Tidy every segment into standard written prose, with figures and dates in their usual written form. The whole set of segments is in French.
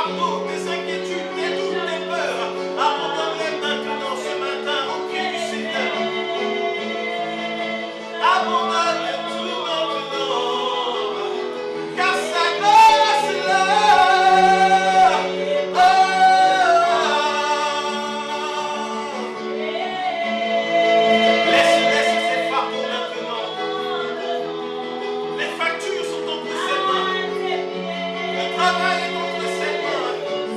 fardeaux, tes inquiétudes, tes doutes, tes peurs. Abandonne-les maintenant ce matin au pied du Seigneur. Abandonne tout maintenant, car sa grâce est là. Laisse ces fardeaux maintenant. Les factures sont entre ses mains. Le travail est entre ses mains.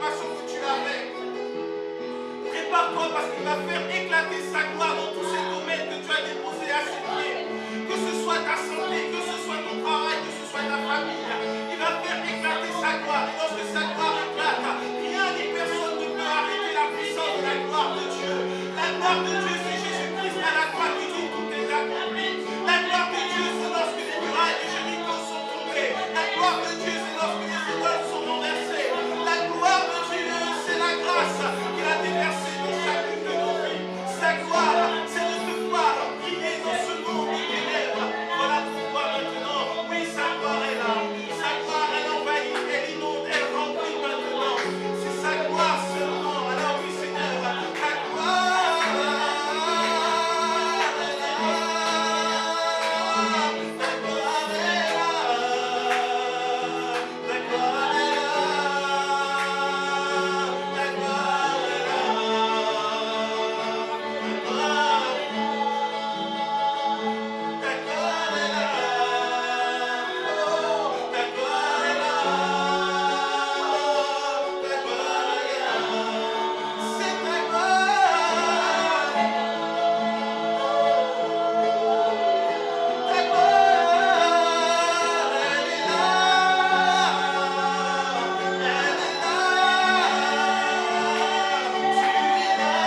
préparation que tu as avec. Prépare-toi parce qu'il va faire éclater sa gloire dans tous ces domaines que tu as déposés à ses pieds. Que ce soit ta santé, que ce soit ton travail, que ce soit ta famille. Il va faire éclater sa gloire. Et lorsque sa gloire éclate, rien ni personne ne peut arrêter la puissance de la gloire de Dieu. La gloire de Dieu, c'est Jésus-Christ à la croix qui dit tout est accompli. La gloire de Dieu, c'est lorsque les murailles de Jéricho sont tombées. La gloire de Dieu, c'est lorsque les idoles sont renversées. La gloire de Dieu, c'est la grâce qu'il a déversée dans chacune de nos vies. Sa gloire, c'est de te voir briller dans ce monde des ténèbres. Voilà pourquoi maintenant, oui, sa gloire est là. Sa gloire, elle envahit, elle inonde, elle remplit maintenant. C'est sa gloire seulement. Alors oui, Seigneur, ta gloire est là. Ta gloire est là. Ta gloire est là. Ta gloire est là. Ta gloire est là. Oh, ta gloire est là. Ta gloire est là. C'est ta gloire. Ta gloire, elle est là. Elle est là. Tu es là.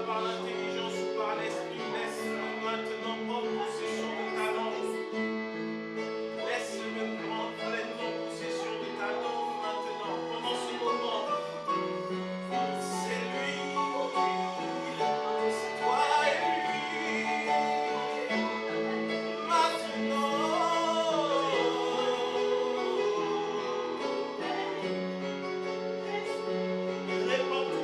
par l'intelligence ou par l'esprit, laisse-le maintenant prendre possession de ta langue. Laisse-le prendre pleinement possession de ta langue maintenant, pendant ce moment. C'est lui, c'est toi et lui. Maintenant, répands tout.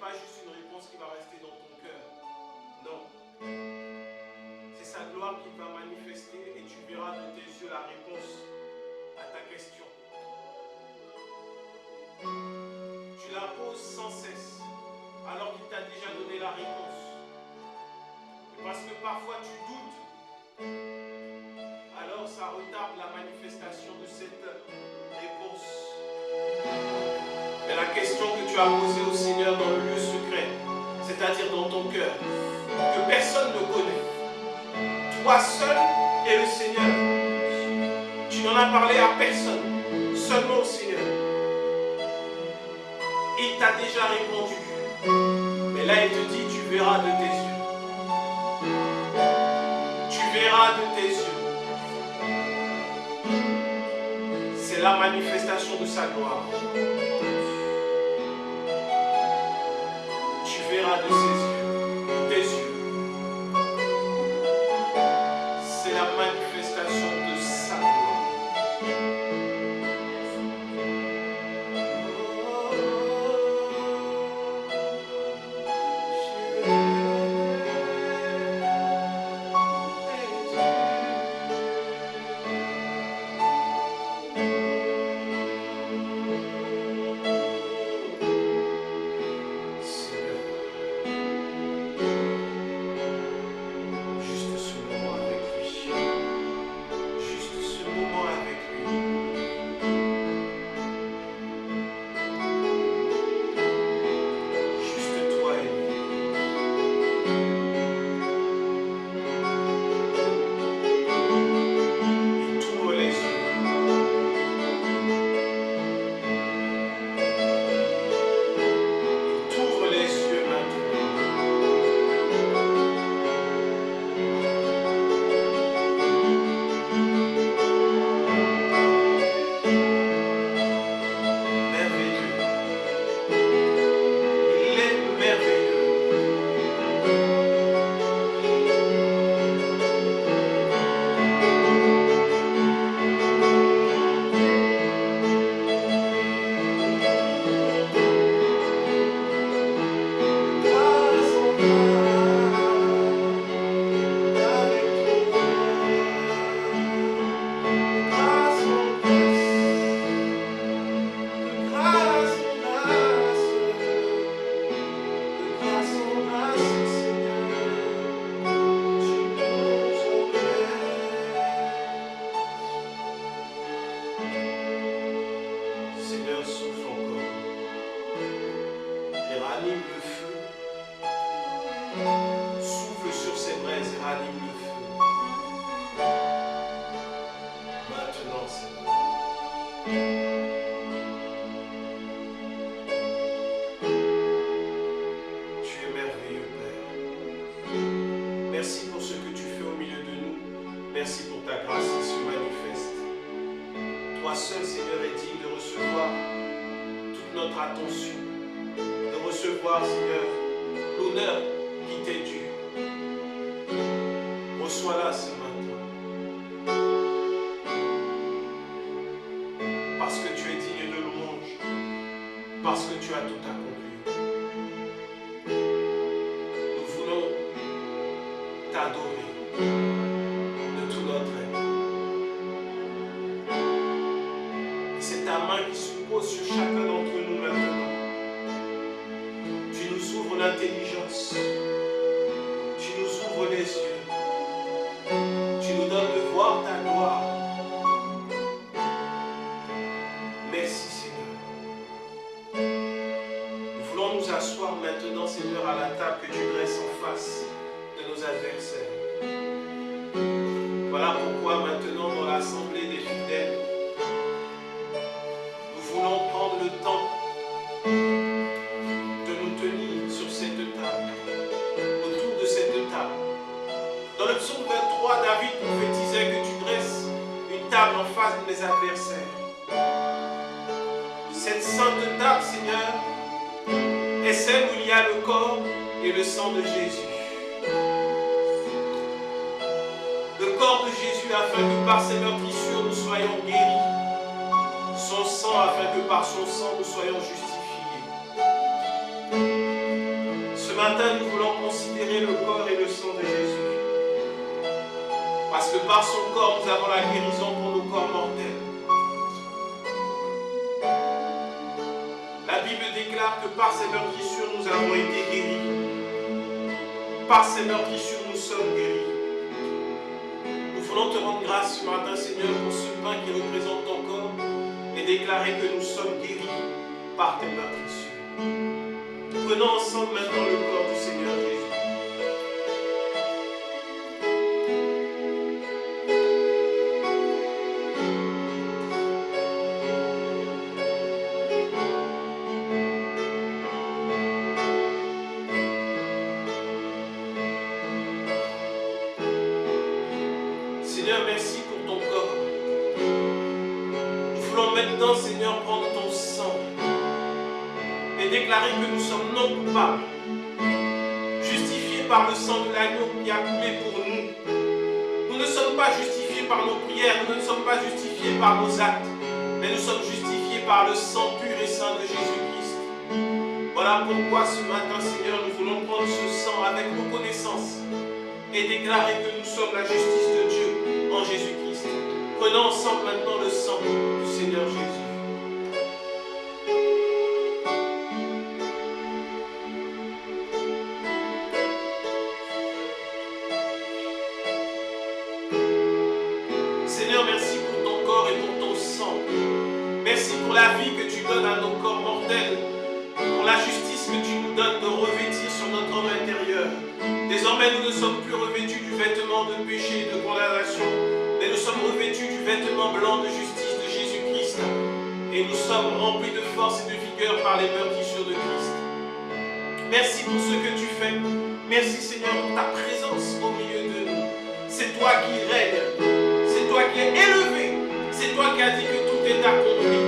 Pas juste une réponse qui va rester dans ton cœur. Non. C'est sa gloire qui va manifester et tu verras de tes yeux la réponse à ta question. Tu la poses sans cesse alors qu'il t'a déjà donné la réponse. Et parce que parfois tu doutes, alors ça retarde la manifestation de cette réponse. Mais la question que tu as posée au Seigneur dans le lieu secret, c'est-à-dire dans ton cœur, que personne ne connaît, toi seul et le Seigneur, tu n'en as parlé à personne, seulement au Seigneur. Il t'a déjà répondu. Mais là, il te dit, tu verras de tes yeux. Tu verras de tes yeux. C'est la manifestation de sa gloire. feras de ses yeux, tes yeux. C'est la manifestation de sa gloire. Par ses meurtrissures, nous sommes guéris. Nous voulons te rendre grâce ce matin, Seigneur, pour ce pain qui représente ton corps et déclarer que nous sommes guéris par tes meurtrissures. Prenons ensemble maintenant le corps du Seigneur Jésus. Seigneur, merci pour ton corps. Nous voulons maintenant, Seigneur, prendre ton sang et déclarer que nous sommes non coupables par le sang de l'agneau qui a coulé pour nous. Nous ne sommes pas justifiés par nos prières, nous ne sommes pas justifiés par nos actes, mais nous sommes justifiés par le sang pur et saint de Jésus-Christ. Voilà pourquoi ce matin, Seigneur, nous voulons prendre ce sang avec reconnaissance et déclarer que nous sommes la justice de Dieu en Jésus-Christ. Prenons ensemble maintenant le sang du Seigneur Jésus. Seigneur, merci pour ton corps et pour ton sang. Merci pour la vie que tu donnes à nos corps mortels, pour la justice que tu nous donnes de revêtir sur notre homme intérieur. Désormais, nous ne sommes plus revêtus du vêtement de péché et de condamnation, mais nous sommes revêtus du vêtement blanc de justice de Jésus-Christ. Et nous sommes remplis de force et de vigueur par les meurtrissures de Christ. Merci pour ce que tu fais. Merci, Seigneur, pour ta présence au milieu de nous. C'est toi qui règnes. C'est toi qui es élevé. C'est toi qui as dit que tout est accompli.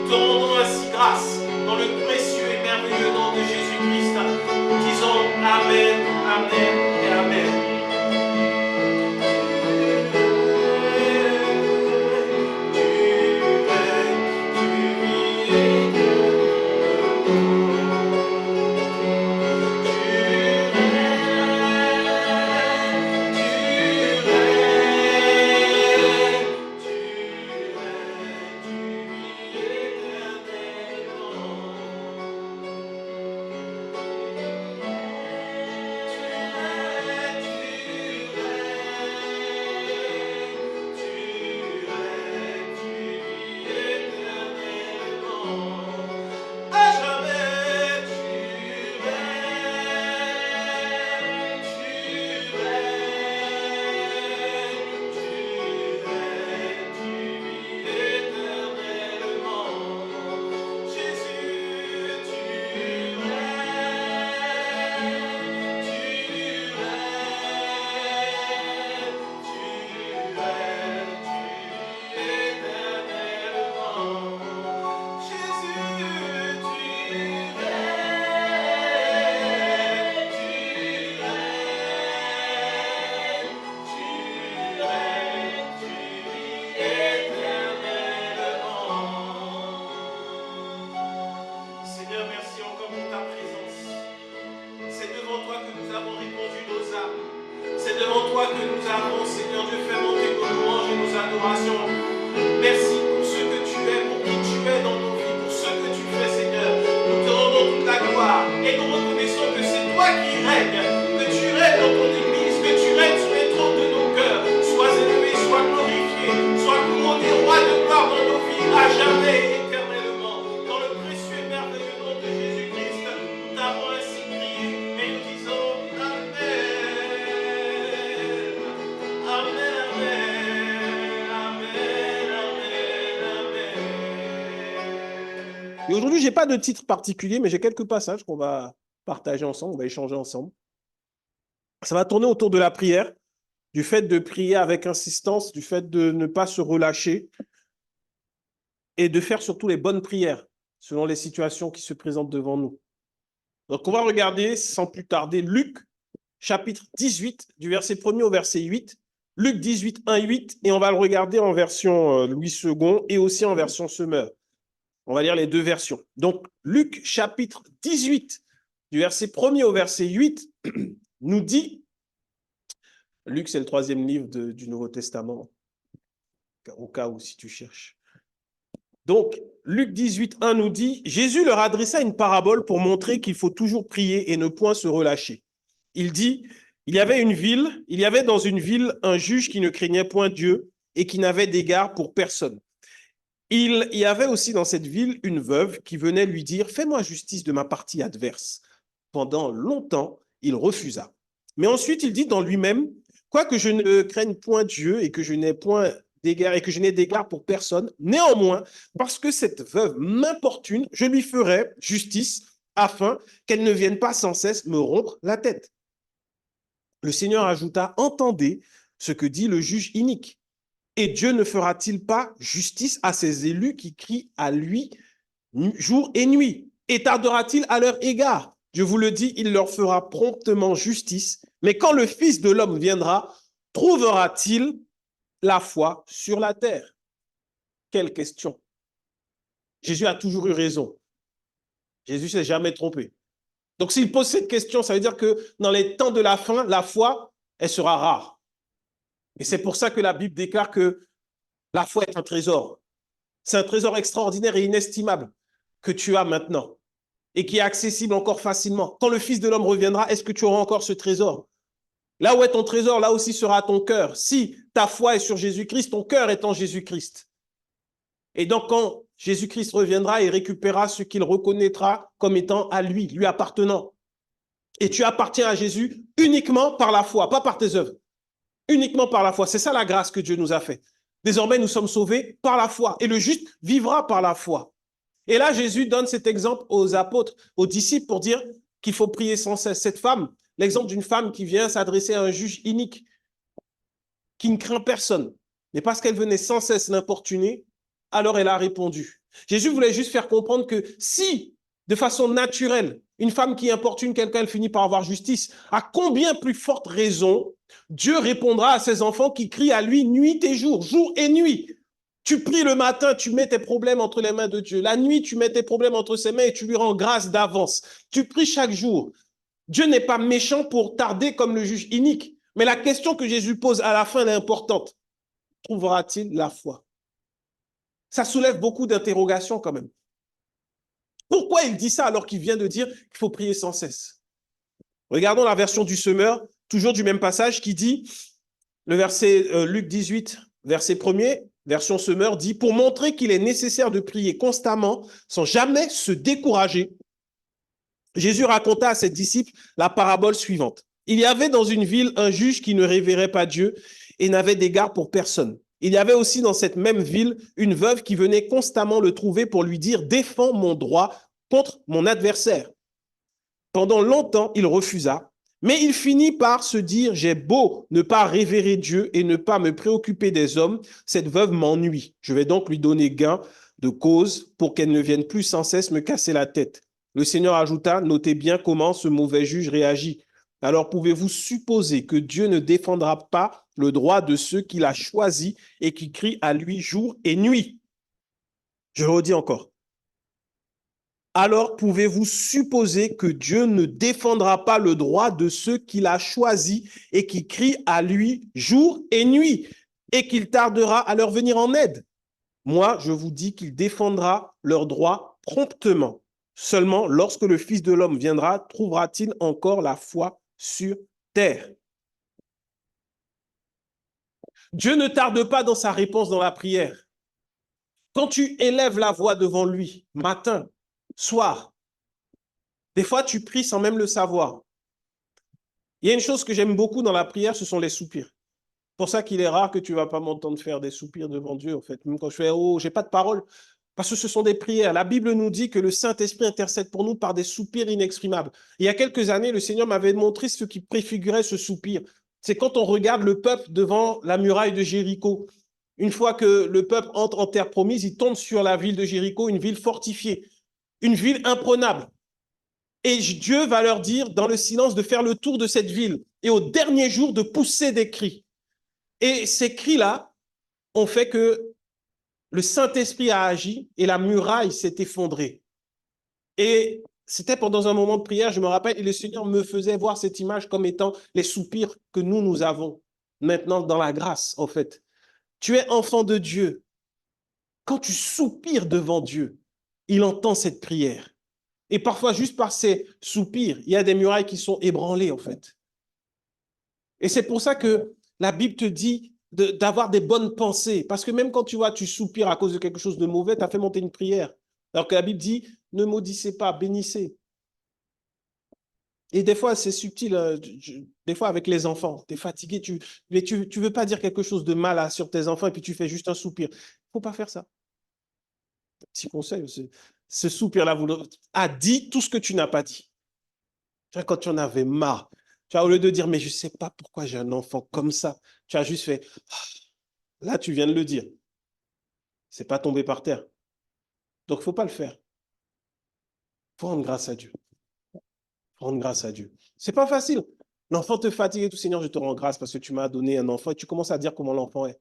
Nous te rendons ainsi grâce dans le précieux et merveilleux nom de Jésus-Christ. Disons Amen, Amen et Amen. Et aujourd'hui, je n'ai pas de titre particulier, mais j'ai quelques passages qu'on va partager ensemble, on va échanger ensemble. Ça va tourner autour de la prière, du fait de prier avec insistance, du fait de ne pas se relâcher et de faire surtout les bonnes prières selon les situations qui se présentent devant nous. Donc, on va regarder sans plus tarder Luc, chapitre 18, du verset 1er au verset 8. Luc 18, 1, 8, et on va le regarder en version Louis II et aussi en version Semeur. On va lire les deux versions. Donc, Luc, chapitre 18, du verset 1er au verset 8, nous dit, Luc, c'est le 3e livre du Nouveau Testament, au cas où si tu cherches. Donc, Luc 18, 1 nous dit, Jésus leur adressa une parabole pour montrer qu'il faut toujours prier et ne point se relâcher. Il dit, il y avait dans une ville un juge qui ne craignait point Dieu et qui n'avait d'égard pour personne. Il y avait aussi dans cette ville une veuve qui venait lui dire « Fais-moi justice de ma partie adverse ». Pendant longtemps, il refusa. Mais ensuite, il dit dans lui-même « Quoique je ne craigne point Dieu et que je n'ai point d'égard et que je n'ai d'égard pour personne, néanmoins, parce que cette veuve m'importune, je lui ferai justice afin qu'elle ne vienne pas sans cesse me rompre la tête. » Le Seigneur ajouta « Entendez ce que dit le juge inique. Et Dieu ne fera-t-il pas justice à ses élus qui crient à lui jour et nuit? Et tardera-t-il à leur égard? Je vous le dis, il leur fera promptement justice. Mais quand le Fils de l'homme viendra, trouvera-t-il la foi sur la terre? Quelle question. Jésus a toujours eu raison. Jésus ne s'est jamais trompé. Donc, s'il pose cette question, ça veut dire que dans les temps de la fin, la foi, elle sera rare. Et c'est pour ça que la Bible déclare que la foi est un trésor. C'est un trésor extraordinaire et inestimable que tu as maintenant et qui est accessible encore facilement. Quand le Fils de l'homme reviendra, est-ce que tu auras encore ce trésor? Là où est ton trésor, là aussi sera ton cœur. Si ta foi est sur Jésus-Christ, ton cœur est en Jésus-Christ. Et donc, quand Jésus-Christ reviendra, il récupérera ce qu'il reconnaîtra comme étant à lui, lui appartenant. Et tu appartiens à Jésus uniquement par la foi, pas par tes œuvres. Uniquement par la foi. C'est ça la grâce que Dieu nous a fait. Désormais, nous sommes sauvés par la foi. Et le juste vivra par la foi. Et là, Jésus donne cet exemple aux apôtres, aux disciples, pour dire qu'il faut prier sans cesse. Cette femme, l'exemple d'une femme qui vient s'adresser à un juge inique, qui ne craint personne. Mais parce qu'elle venait sans cesse l'importuner, alors elle a répondu. Jésus voulait juste faire comprendre que si, de façon naturelle, une femme qui importune quelqu'un, elle finit par avoir justice, à combien plus forte raison Dieu répondra à ses enfants qui crient à lui nuit et jour et nuit. Tu pries le matin, tu mets tes problèmes entre les mains de Dieu. La nuit, tu mets tes problèmes entre ses mains et tu lui rends grâce d'avance. Tu pries chaque jour. Dieu n'est pas méchant pour tarder comme le juge inique. Mais la question que Jésus pose à la fin, elle est importante. Trouvera-t-il la foi? Ça soulève beaucoup d'interrogations quand même. Pourquoi il dit ça alors qu'il vient de dire qu'il faut prier sans cesse? Regardons la version du Semeur, toujours du même passage, qui dit, le verset Luc 18, verset 1er, version Semeur, dit « Pour montrer qu'il est nécessaire de prier constamment, sans jamais se décourager, Jésus raconta à ses disciples la parabole suivante. Il y avait dans une ville un juge qui ne révérait pas Dieu et n'avait d'égard pour personne. Il y avait aussi dans cette même ville une veuve qui venait constamment le trouver pour lui dire « Défends mon droit contre mon adversaire ». Pendant longtemps, il refusa, mais il finit par se dire « J'ai beau ne pas révérer Dieu et ne pas me préoccuper des hommes, cette veuve m'ennuie. Je vais donc lui donner gain de cause pour qu'elle ne vienne plus sans cesse me casser la tête. » Le Seigneur ajouta, notez bien comment ce mauvais juge réagit. Alors pouvez-vous supposer que Dieu ne défendra pas le droit de ceux qu'il a choisis et qui crient à lui jour et nuit? Je redis encore. Alors pouvez-vous supposer que Dieu ne défendra pas le droit de ceux qu'il a choisis et qui crient à lui jour et nuit et qu'il tardera à leur venir en aide? Moi, je vous dis qu'il défendra leurs droits promptement. Seulement, lorsque le Fils de l'homme viendra, trouvera-t-il encore la foi sur terre? Dieu ne tarde pas dans sa réponse dans la prière. Quand tu élèves la voix devant lui, matin, soir, des fois tu pries sans même le savoir. Il y a une chose que j'aime beaucoup dans la prière, ce sont les soupirs. C'est pour ça qu'il est rare que tu ne vas pas m'entendre faire des soupirs devant Dieu, en fait. Même quand je fais « Oh, j'ai pas de parole », parce que ce sont des prières. La Bible nous dit que le Saint-Esprit intercède pour nous par des soupirs inexprimables. Il y a quelques années, le Seigneur m'avait montré ce qui préfigurait ce soupir. C'est quand on regarde le peuple devant la muraille de Jéricho. Une fois que le peuple entre en terre promise, il tombe sur la ville de Jéricho, une ville fortifiée, une ville imprenable. Et Dieu va leur dire, dans le silence, de faire le tour de cette ville et au dernier jour de pousser des cris. Et ces cris-là ont fait que le Saint-Esprit a agi et la muraille s'est effondrée. Et c'était pendant un moment de prière, je me rappelle, et le Seigneur me faisait voir cette image comme étant les soupirs que nous avons maintenant dans la grâce, en fait. Tu es enfant de Dieu. Quand tu soupires devant Dieu, il entend cette prière. Et parfois, juste par ces soupirs, il y a des murailles qui sont ébranlées, en fait. Et c'est pour ça que la Bible te dit d'avoir des bonnes pensées. Parce que même quand tu vois, tu soupires à cause de quelque chose de mauvais, tu as fait monter une prière. Alors que la Bible dit, ne maudissez pas, bénissez. Et des fois, c'est subtil. Des fois, avec les enfants, tu es fatigué, mais tu ne veux pas dire quelque chose de mal sur tes enfants et puis tu fais juste un soupir. Il ne faut pas faire ça. Petit conseil, ce soupir-là a dit tout ce que tu n'as pas dit. Quand tu en avais marre, tu as, au lieu de dire, mais je ne sais pas pourquoi j'ai un enfant comme ça, tu as juste fait, là, tu viens de le dire. Ce n'est pas tombé par terre. Donc, il ne faut pas le faire. Il faut rendre grâce à Dieu. Rendre grâce à Dieu. C'est pas facile. L'enfant te fatigue et tout, Seigneur, je te rends grâce parce que tu m'as donné un enfant et tu commences à dire comment l'enfant est.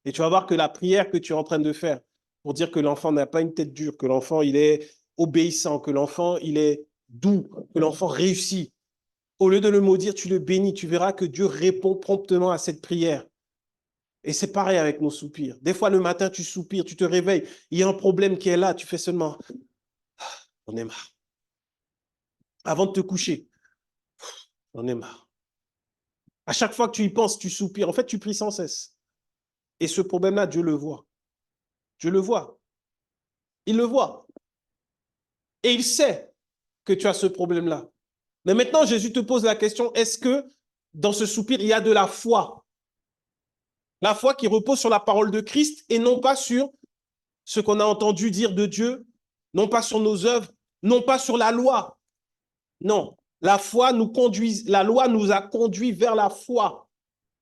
Et tu vas voir que la prière que tu es en train de faire pour dire que l'enfant n'a pas une tête dure, que l'enfant, il est obéissant, que l'enfant, il est doux, que l'enfant réussit. Au lieu de le maudire, tu le bénis. Tu verras que Dieu répond promptement à cette prière. Et c'est pareil avec nos soupirs. Des fois, le matin, tu soupires, tu te réveilles, il y a un problème qui est là, tu fais seulement, j'en ai marre. Avant de te coucher, j'en ai marre. À chaque fois que tu y penses, tu soupires. En fait, tu pries sans cesse. Et ce problème-là, Dieu le voit. Dieu le voit. Il le voit. Et il sait que tu as ce problème-là. Mais maintenant, Jésus te pose la question, est-ce que dans ce soupir, il y a de la foi? La foi qui repose sur la parole de Christ et non pas sur ce qu'on a entendu dire de Dieu, non pas sur nos œuvres, non pas sur la loi. Non, la foi nous conduit, la loi nous a conduit vers la foi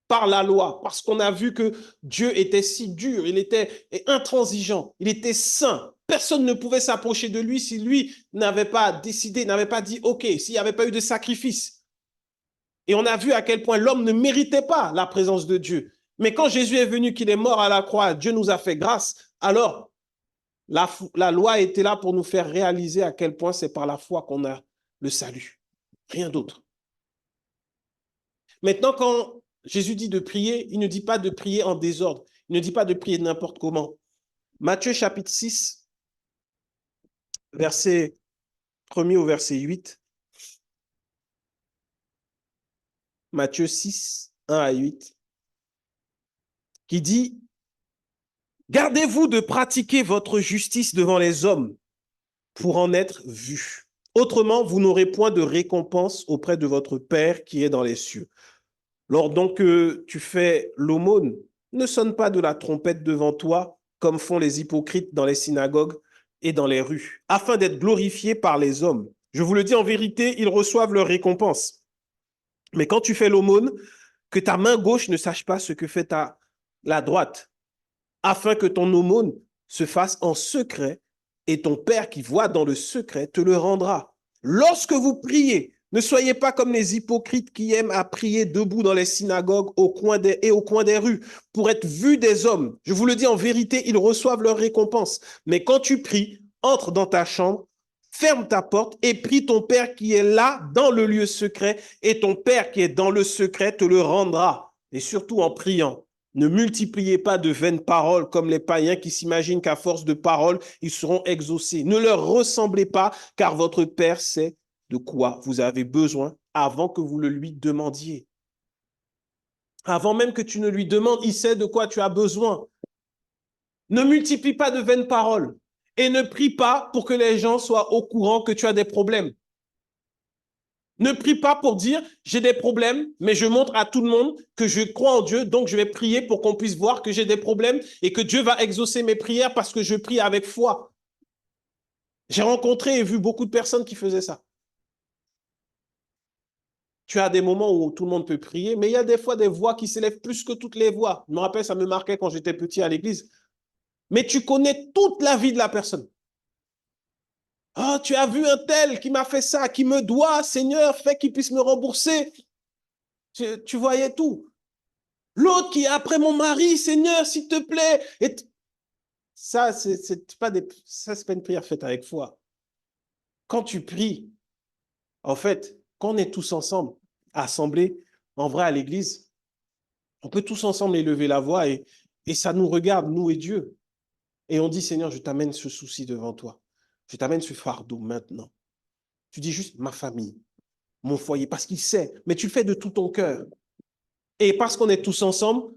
par la loi, parce qu'on a vu que Dieu était si dur, il était intransigeant, il était saint. Personne ne pouvait s'approcher de lui si lui n'avait pas décidé, n'avait pas dit OK, s'il n'y avait pas eu de sacrifice. Et on a vu à quel point l'homme ne méritait pas la présence de Dieu. Mais quand Jésus est venu, qu'il est mort à la croix, Dieu nous a fait grâce, alors la loi était là pour nous faire réaliser à quel point c'est par la foi qu'on a le salut. Rien d'autre. Maintenant, quand Jésus dit de prier, il ne dit pas de prier en désordre. Il ne dit pas de prier n'importe comment. Matthieu chapitre 6, verset 1er au verset 8. Matthieu 6, 1 à 8. Qui dit, « Gardez-vous de pratiquer votre justice devant les hommes pour en être vus. Autrement, vous n'aurez point de récompense auprès de votre Père qui est dans les cieux. Lors donc que tu fais l'aumône, ne sonne pas de la trompette devant toi, comme font les hypocrites dans les synagogues et dans les rues, afin d'être glorifiés par les hommes. Je vous le dis en vérité, ils reçoivent leur récompense. Mais quand tu fais l'aumône, que ta main gauche ne sache pas ce que fait la droite, afin que ton aumône se fasse en secret, et ton Père qui voit dans le secret te le rendra. Lorsque vous priez, ne soyez pas comme les hypocrites qui aiment à prier debout dans les synagogues au coin des rues pour être vus des hommes. Je vous le dis en vérité, ils reçoivent leur récompense. Mais quand tu pries, entre dans ta chambre, ferme ta porte et prie ton Père qui est là dans le lieu secret, et ton Père qui est dans le secret te le rendra. Et surtout en priant, ne multipliez pas de vaines paroles comme les païens qui s'imaginent qu'à force de paroles, ils seront exaucés. Ne leur ressemblez pas, car votre Père sait de quoi vous avez besoin avant que vous le lui demandiez. Avant même que tu ne lui demandes, il sait de quoi tu as besoin. Ne multiplie pas de vaines paroles et ne prie pas pour que les gens soient au courant que tu as des problèmes. Ne prie pas pour dire j'ai des problèmes, mais je montre à tout le monde que je crois en Dieu, donc je vais prier pour qu'on puisse voir que j'ai des problèmes et que Dieu va exaucer mes prières parce que je prie avec foi. J'ai rencontré et vu beaucoup de personnes qui faisaient ça. Tu as des moments où tout le monde peut prier, mais il y a des fois des voix qui s'élèvent plus que toutes les voix. Je me rappelle, ça me marquait quand j'étais petit à l'église. Mais tu connais toute la vie de la personne. Oh, tu as vu un tel qui m'a fait ça, qui me doit, Seigneur, fais qu'il puisse me rembourser. Tu voyais tout. L'autre qui est après mon mari, Seigneur, s'il te plaît. Et ça, c'est pas une prière faite avec foi. Quand tu pries, en fait, quand on est tous ensemble, assemblés, en vrai à l'église, on peut tous ensemble élever la voix et ça nous regarde, nous et Dieu. Et on dit, Seigneur, je t'amène ce souci devant toi. Je t'amène ce fardeau maintenant. Tu dis juste ma famille, mon foyer, parce qu'il sait, mais tu le fais de tout ton cœur. Et parce qu'on est tous ensemble,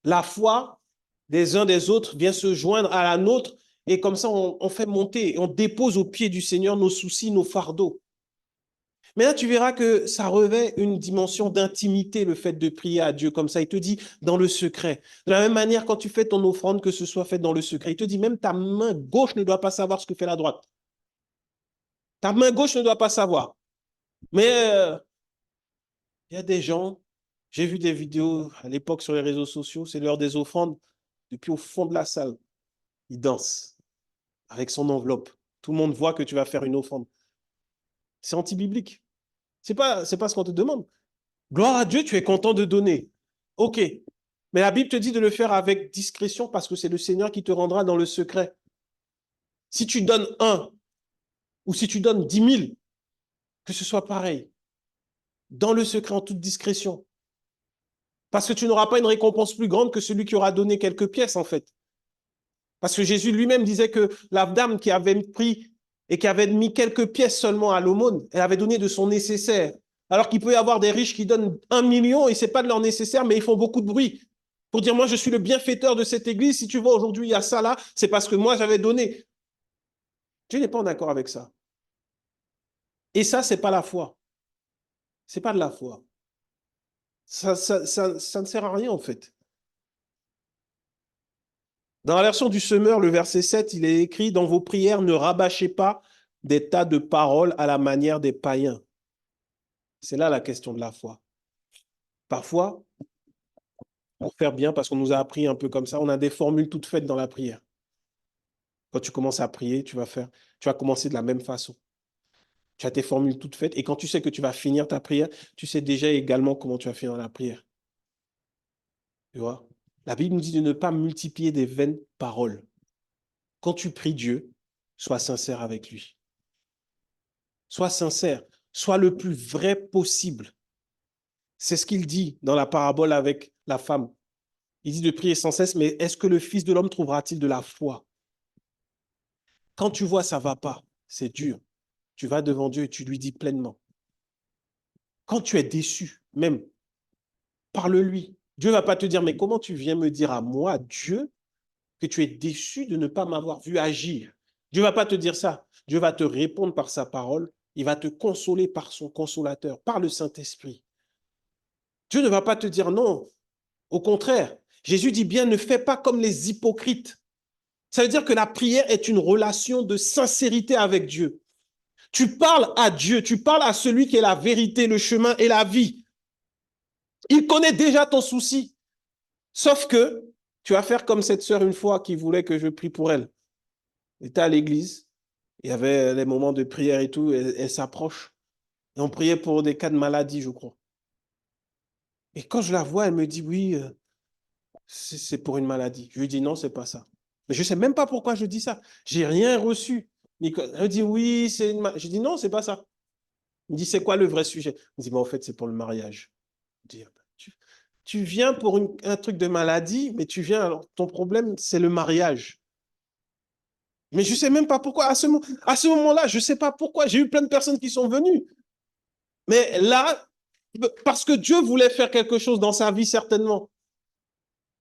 la foi des uns des autres vient se joindre à la nôtre et comme ça, on fait monter, on dépose au pied du Seigneur nos soucis, nos fardeaux. Mais là, tu verras que ça revêt une dimension d'intimité, le fait de prier à Dieu comme ça. Il te dit dans le secret. De la même manière, quand tu fais ton offrande, que ce soit fait dans le secret, il te dit même ta main gauche ne doit pas savoir ce que fait la droite. Ta main gauche ne doit pas savoir. Mais il y a des gens, j'ai vu des vidéos à l'époque sur les réseaux sociaux, c'est l'heure des offrandes, depuis au fond de la salle, ils dansent avec son enveloppe. Tout le monde voit que tu vas faire une offrande. C'est anti-biblique. C'est pas ce qu'on te demande. Gloire à Dieu, tu es content de donner. OK. Mais la Bible te dit de le faire avec discrétion parce que c'est le Seigneur qui te rendra dans le secret. Si tu donnes 1 ou si tu donnes 10 000, que ce soit pareil. Dans le secret, en toute discrétion. Parce que tu n'auras pas une récompense plus grande que celui qui aura donné quelques pièces, en fait. Parce que Jésus lui-même disait que la dame qui avait pris et qui avait mis quelques pièces seulement à l'aumône, elle avait donné de son nécessaire. Alors qu'il peut y avoir des riches qui donnent 1 million et ce n'est pas de leur nécessaire, mais ils font beaucoup de bruit. Pour dire, moi, je suis le bienfaiteur de cette église. Si tu vois, aujourd'hui, il y a ça là, c'est parce que moi, j'avais donné. Dieu n'est pas en accord avec ça. Et ça, ce n'est pas la foi. Ce n'est pas de la foi. Ça ne sert à rien, en fait. Dans la version du Semeur, le verset 7, il est écrit « Dans vos prières, ne rabâchez pas des tas de paroles à la manière des païens. » C'est là la question de la foi. Parfois, pour faire bien, parce qu'on nous a appris un peu comme ça, on a des formules toutes faites dans la prière. Quand tu commences à prier, tu vas commencer de la même façon. Tu as tes formules toutes faites, et quand tu sais que tu vas finir ta prière, tu sais déjà également comment tu vas finir la prière. Tu vois? La Bible nous dit de ne pas multiplier des vaines paroles. Quand tu pries Dieu, sois sincère avec lui. Sois sincère, sois le plus vrai possible. C'est ce qu'il dit dans la parabole avec la femme. Il dit de prier sans cesse, mais est-ce que le Fils de l'homme trouvera-t-il de la foi? Quand tu vois ça ne va pas, c'est dur. Tu vas devant Dieu et tu lui dis pleinement. Quand tu es déçu, même, parle-lui. Dieu ne va pas te dire, mais comment tu viens me dire à moi, Dieu, que tu es déçu de ne pas m'avoir vu agir? Dieu ne va pas te dire ça. Dieu va te répondre par sa parole. Il va te consoler par son consolateur, par le Saint-Esprit. Dieu ne va pas te dire non. Au contraire, Jésus dit bien, ne fais pas comme les hypocrites. Ça veut dire que la prière est une relation de sincérité avec Dieu. Tu parles à Dieu, tu parles à celui qui est la vérité, le chemin et la vie. Il connaît déjà ton souci. Sauf que tu vas faire comme cette sœur une fois qui voulait que je prie pour elle. Elle était à l'église, il y avait les moments de prière et tout, elle s'approche. Et on priait pour des cas de maladie, je crois. Et quand je la vois, elle me dit, oui, c'est pour une maladie. Je lui dis, non, c'est pas ça. Mais je ne sais même pas pourquoi je dis ça. J'ai rien reçu. Elle me dit, oui, c'est une maladie. Je dis, non, c'est pas ça. Il me dit, c'est quoi le vrai sujet? Il me dit, mais en fait, c'est pour le mariage. Je dis, tu viens pour un truc de maladie, mais tu viens, alors ton problème, c'est le mariage. Mais je ne sais même pas pourquoi. À ce moment-là, je ne sais pas pourquoi. J'ai eu plein de personnes qui sont venues. Mais là, parce que Dieu voulait faire quelque chose dans sa vie, certainement.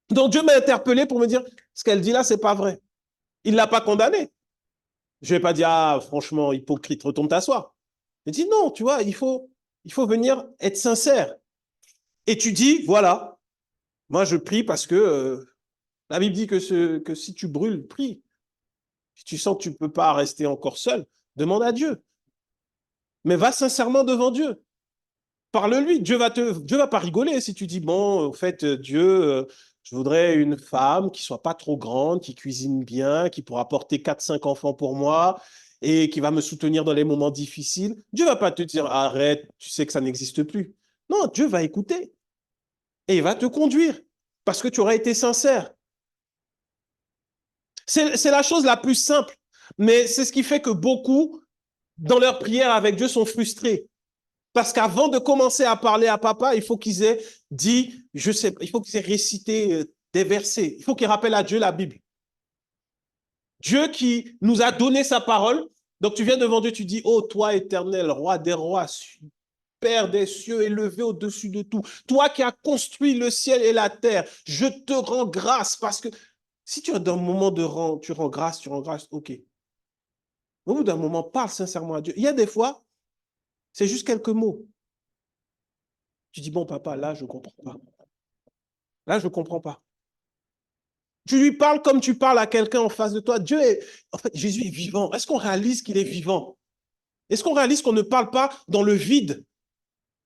Donc Dieu m'a interpellé pour me dire, ce qu'elle dit là, ce n'est pas vrai. Il ne l'a pas condamné. Je ne vais pas dire, ah, franchement, hypocrite, retourne t'asseoir. Il dit, non, tu vois, il faut venir être sincère. Et tu dis, voilà, moi je prie parce que la Bible dit que si tu brûles, prie. Si tu sens que tu ne peux pas rester encore seul, demande à Dieu. Mais va sincèrement devant Dieu. Parle-lui. Dieu va pas rigoler si tu dis, bon, en fait, Dieu, je voudrais une femme qui soit pas trop grande, qui cuisine bien, qui pourra porter 4-5 enfants pour moi et qui va me soutenir dans les moments difficiles. Dieu va pas te dire, arrête, tu sais que ça n'existe plus. Non, Dieu va écouter et il va te conduire parce que tu auras été sincère. C'est la chose la plus simple, mais c'est ce qui fait que beaucoup, dans leur prière avec Dieu, sont frustrés. Parce qu'avant de commencer à parler à papa, il faut qu'ils aient dit, je sais, il faut qu'ils aient récité des versets. Il faut qu'ils rappellent à Dieu la Bible. Dieu qui nous a donné sa parole. Donc tu viens devant Dieu, tu dis, oh toi éternel, roi des rois, Père des cieux, élevé au-dessus de tout. Toi qui as construit le ciel et la terre, je te rends grâce parce que si tu es dans un moment tu rends grâce, ok. Au bout d'un moment, parle sincèrement à Dieu. Il y a des fois, c'est juste quelques mots. Tu dis, bon, papa, là, je ne comprends pas. Là, je ne comprends pas. Tu lui parles comme tu parles à quelqu'un en face de toi. En fait, Jésus est vivant. Est-ce qu'on réalise qu'il est vivant? Est-ce qu'on réalise qu'on ne parle pas dans le vide?